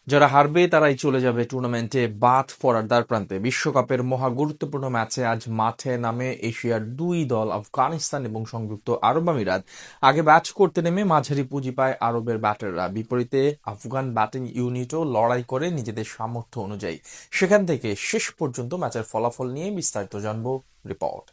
যারা হারবে তারাই চলে যাবে টুর্নামেন্টে বাদ পড়ার দ্বারপ্রান্তে। বিশ্বকাপের মহা গুরুত্বপূর্ণ ম্যাচে আজ মাঠে নামে এশিয়ার দুই দল আফগানিস্তান এবং সংযুক্ত আরব আমিরাত। আগে ব্যাট করতে নেমে মাঝারি পুঁজি পায় আরবের ব্যাটাররা, বিপরীতে আফগান ব্যাটিং ইউনিটও লড়াই করে নিজেদের সামর্থ্য অনুযায়ী। সেখান থেকে শেষ পর্যন্ত ম্যাচের ফলাফল নিয়ে বিস্তারিত জানবো, রিপোর্ট।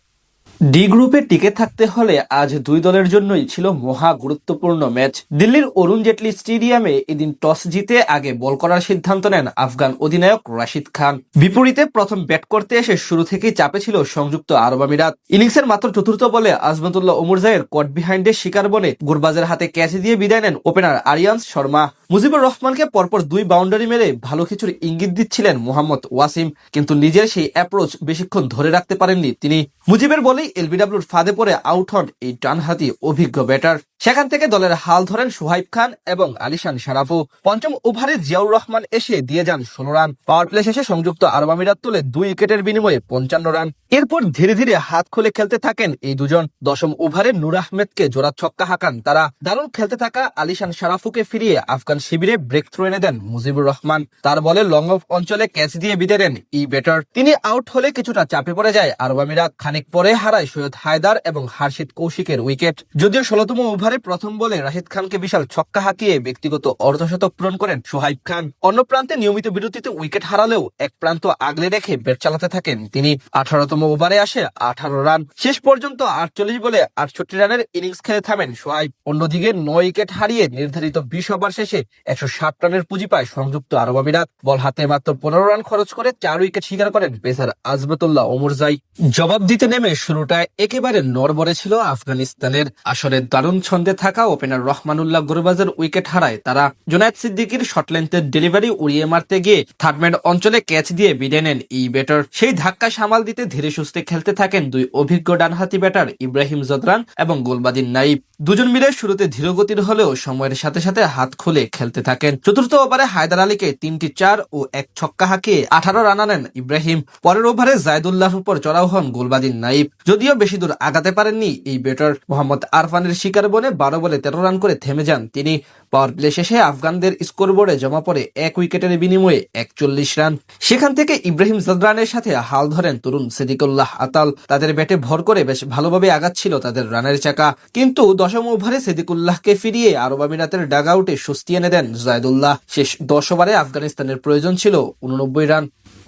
ডি গ্রুপে টিকে থাকতে হলে আজ দুই দলের জন্যই ছিল মহা গুরুত্বপূর্ণ ম্যাচ। দিল্লির অরুণ জেটলি স্টেডিয়ামে এদিন টস জিতে আগে বল করার সিদ্ধান্ত নেন আফগান অধিনায়ক রাশিদ খান। বিপরীতে প্রথম ব্যাট করতে এসে শুরু থেকেই চাপে ছিল সংযুক্ত আরব আমিরাত। ইনিংসের মাত্র চতুর্থ বলে আজমতুল্লাহ ওমরজাইয়ের কট বিহাইন্ডে শিকার বনে গুরবাজের হাতে ক্যাচ দিয়ে বিদায় নেন ওপেনার আরিয়ান্স শর্মা। মুজিবুর রহমানকে পরপর দুই বাউন্ডারি মেরে ভালো কিছুর ইঙ্গিত দিচ্ছিলেন মোহাম্মদ ওয়াসিম, কিন্তু নিজের সেই অ্যাপ্রোচ বেশিক্ষণ ধরে রাখতে পারেননি তিনি। মুজিবের বলেই এলবিডব্লিউর ফাঁদে পড়ে আউট হন এই ডানহাতি অভিজ্ঞ ব্যাটার। সেখান থেকে দলের হাল ধরেন সোহাইব খান এবং আলিশান শারাফও। পঞ্চম ওভারে জিয়াউর রহমান এসে দিয়ে যান 16 রান। পাওয়ার প্লে শেষে সংযুক্ত আরব আমিরাত তোলে 2 উইকেটের বিনিময়ে 55 রান। এরপর ধীরে ধীরে হাত খুলে খেলতে থাকেন এই দুজন। দশম ওভারে নূর আহমেদকে জোড়া ছক্কা হাঁকান তারা। দারুণ খেলতে থাকা আলিশান শারাফুকে ফিরিয়ে আফগান শিবিরে ব্রেক থ্রু এনে দেন মুজিবুর রহমান। তার বলে লং অফ অঞ্চলে ক্যাচ দিয়ে বিদায় দেন এই ব্যাটার। তিনি আউট হলে কিছুটা চাপে পড়ে যায় আরব আমিরাত। খানিক পরে হারায় সৈয়দ হায়দার এবং হার্ষিত কৌশিকের উইকেট। যদিও 16তম ওভারে প্রথম বলে রাশিদ খানকে বিশাল ছক্কা হাঁকিয়ে ব্যক্তিগত অর্ধশতক পূরণ করেন সোহাইব খান। অন্য প্রান্তে নিয়মিত বিরতিতে উইকেট হারালেও এক প্রান্ত আগলে রেখে ব্যাট চালাতে থাকেন তিনি। 18তম ওভারে আসে 18 রান। শেষ পর্যন্ত 48 বলে 68 রানের ইনিংস খেলে থামেন সোহাইব। অন্যদিকে 9 উইকেট হারিয়ে নির্ধারিত 20 ওভার শেষে 160 রানের পুঁজি পায় সংযুক্ত আরব আমিরাত। বল হাতে মাত্র 15 রান খরচ করে 4 উইকেট শিকার করেন পেসার আজমতুল্লাহ ওমরজাই। জবাব দিতে নেমে শুরুটায় একেবারে নড়বড়ে ছিল আফগানিস্তানের। আসরে দারুণ ছন্দে থাকা ওপেনার রহমানুল্লাহ গুরবাজের উইকেট হারায় তারা। জুনায়েদ সিদ্দিকীর শর্ট লেন্থের ডেলিভারি উড়িয়ে মারতে গিয়ে থার্ডম্যান অঞ্চলে ক্যাচ দিয়ে বিদায় নেন এই ব্যাটার। সেই ধাক্কা সামাল দিতে ধীরে সুস্থে খেলতে থাকেন দুই অভিজ্ঞ ডানহাতি ব্যাটার ইব্রাহিম জদরান এবং গোলবাদিন নাইব। দুজন মিলে শুরুতে ধীরগতির হলেও সময়ের সাথে সাথে হাত খুলে খেলতে থাকেন। চতুর্থ ওভারে হায়দার আলীকে 3টি 4 ও 1 ছক্কা হাঁকিয়ে 18 রান আনেন ইব্রাহিম। পরের ওভারে জায়দুল্লাহর উপর চড়াও হন গোলবাদিন নাইব। যদিও বেশি দূর আগাতে পারেননি এই ব্যাটার। মোহাম্মদ আরফানের শিকার বনে 12 বলে 13 রান করে থেমে যান তিনি। পাওয়ার প্লে শেষে আফগানদের স্কোরবোর্ডে জমা পড়ে 1 উইকেটের বিনিময়ে 41 রান। সেখান থেকে ইব্রাহিম জদরানের সাথে হাল ধরেন তরুণ সিদ্দিকুল্লাহ আতাল। তাদের ব্যাটে ভর করে বেশ ভালোভাবে আগাচ্ছিল তাদের রানের চাকা, কিন্তু 10ম ওভারে সিদ্দিকুল্লাহকে ফিরিয়ে আরব আমিরাতের ডাগ আউটে স্বস্তি এনে দেন জায়দুল্লাহ। শেষ 10 ওভারে আফগানিস্তানের প্রয়োজন ছিল 89 রান।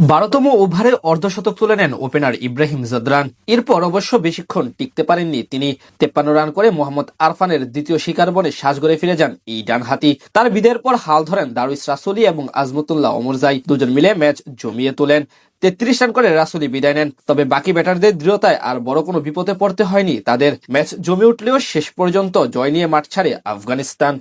12তম ওভারে অর্ধশতক তুলে নেন ওপেনার ইব্রাহিম জদরান। এরপর অবশ্য বেশিক্ষণ টিকতে পারেননি তিনি। 53 রান করে মোহাম্মদ আরফানের দ্বিতীয় শিকার বনে সাজঘরে ফিরে যান এই ডানহাতি। তার বিদায়ের পর হাল ধরেন দারুইস রাসুলি এবং আজমতুল্লাহ ওমরজাই। দুজন মিলে ম্যাচ জমিয়ে তোলেন। 33 রান করে রাসুলি বিদায় নেন। তবে বাকি ব্যাটারদের দৃঢ়তায় আর বড় কোনো বিপদে পড়তে হয়নি তাদের। ম্যাচ জমে উঠলেও শেষ পর্যন্ত জয় নিয়ে মাঠ ছাড়ে আফগানিস্তান।